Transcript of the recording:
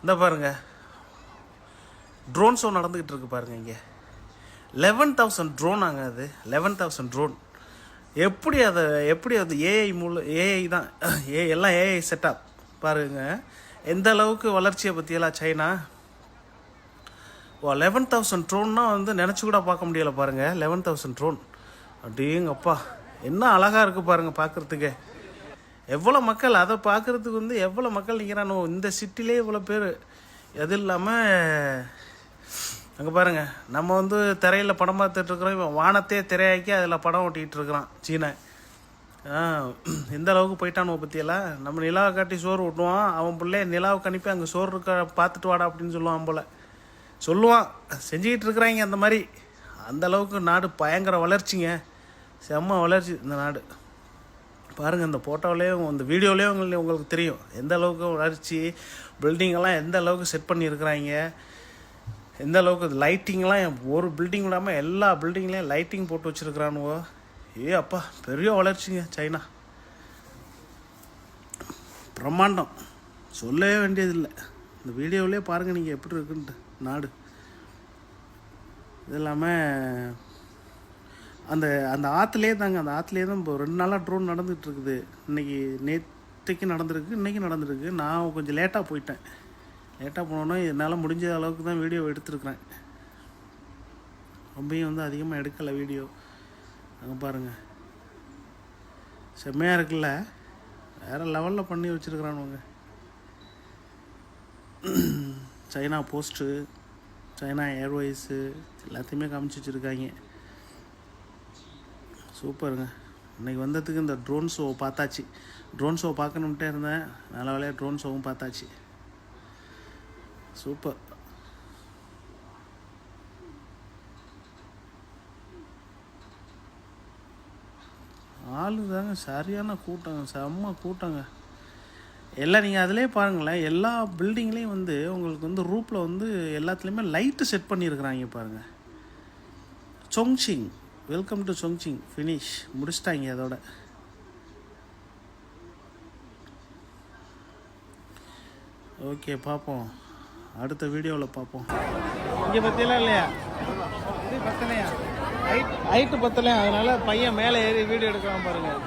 இந்த பாருங்கள், drone show நடந்துக்கிட்டு இருக்கு பாருங்கள். இங்கே 11,000 ட்ரோனாங்க. அது 11,000 ட்ரோன். எப்படி அது ஏஐ தான், எல்லாம் ஏஐ செட்டப் பாருங்கள். எந்த அளவுக்கு வளர்ச்சியை பற்றியெல்லாம் சைனா 11,000 ட்ரோன்னா வந்து நினச்சி கூட பார்க்க முடியலை பாருங்கள். 11,000 ட்ரோன் அப்படிங்கப்பா, என்ன அழகாக இருக்குது பாருங்கள் பார்க்குறதுக்கே. எவ்வளோ மக்கள், அதை பார்க்குறதுக்கு வந்து எவ்வளோ மக்கள் நிற்கிறானோ இந்த சிட்டிலே இவ்வளோ பேர். எது இல்லாமல் அங்கே பாருங்கள், நம்ம வந்து திரையில் படம் பார்த்துட்ருக்குறோம், இவன் வானத்தையே திரையாக்கி அதில் படம் ஓட்டிகிட்டு இருக்கிறான் சீனை. எந்த அளவுக்கு போயிட்டானோ பற்றியெல்லாம். நம்ம நிலாவை காட்டி சோறு ஊட்டுவான், அவன் பிள்ளைய நிலாவை கணிப்பி அங்கே சோறு இருக்க பார்த்துட்டு வாடா அப்படின்னு சொல்லுவான் போல். சொல்லுவான், செஞ்சுக்கிட்டு இருக்கிறாங்க அந்த மாதிரி. அந்த அளவுக்கு நாடு பயங்கர வளர்ச்சிங்க, செம்ம வளர்ச்சி இந்த நாடு. பாருங்கள், இந்த ஃபோட்டோவிலே இந்த வீடியோவிலே உங்களுக்கு தெரியும் எந்த அளவுக்கு வளர்ச்சி. பில்டிங்கெல்லாம் எந்த அளவுக்கு செட் பண்ணியிருக்கிறாங்க, எந்த அளவுக்கு லைட்டிங்லாம் ஒரு பில்டிங் இல்லாமல் எல்லா பில்டிங்லேயும் லைட்டிங் போட்டு வச்சுருக்குறானுவோ. அப்பா, பெரிய வளர்ச்சிங்க சைனா, பிரம்மாண்டம், சொல்லவே வேண்டியதில்லை. இந்த வீடியோவிலே பாருங்கள் நீங்கள் எப்படி இருக்குன்ட்டு நாடு. இது இல்லாமல் அந்த அந்த ஆற்றுலேயே தாங்க, அந்த ஆற்றுலேயே தான் இப்போ 2 நாளாக ட்ரோன் நடந்துகிட்ருக்குது. நேற்றுக்கு நடந்திருக்கு, இன்றைக்கி நடந்திருக்கு. நான் கொஞ்சம் லேட்டாக போயிட்டேன். லேட்டாக போனோன்னா என்னால் முடிஞ்ச அளவுக்கு தான் வீடியோ எடுத்துருக்குறேன். ரொம்பையும் வந்து அதிகமாக எடுக்கலை வீடியோ. அங்கே பாருங்கள், செம்மையாக இருக்குல்ல, வேறு லெவலில் பண்ணி வச்சுருக்குறானுங்க. சைனா போஸ்ட்டு, சைனா ஏர்வேஸு எல்லாத்தையுமே காமிச்சு வச்சுருக்காங்க. சூப்பருங்க. இன்றைக்கி வந்ததுக்கு இந்த ட்ரோன் ஷோ பார்த்தாச்சு. ட்ரோன் ஷோ பார்க்கணுன்ட்டே இருந்தேன், நல்ல வேலையாக ட்ரோன் ஷோவும் பார்த்தாச்சு. சூப்பர். ஆளு தாங்க சரியான கூட்டங்க, செம்ம கூட்டங்க. எல்லாம் நீங்கள் அதிலே பாருங்களேன், எல்லா பில்டிங்லேயும் வந்து உங்களுக்கு வந்து ரூப்பில் வந்து எல்லாத்துலேயுமே லைட்டு செட் பண்ணியிருக்கிறாங்க பாருங்கள். சொங்சிங், வெல்கம் டு சொங்சிங், ஃபினிஷ் முடிச்சிட்டாங்க அதோட. ஓகே, பார்ப்போம், அடுத்த வீடியோவில் பார்ப்போம். இங்கே பற்றியெல்லாம் இல்லையா, இது பத்தலையா, ஹைட்டு பத்தலையா, அதனால் பையன் மேலே ஏறி வீடியோ எடுக்கலாம் பாருங்கள்.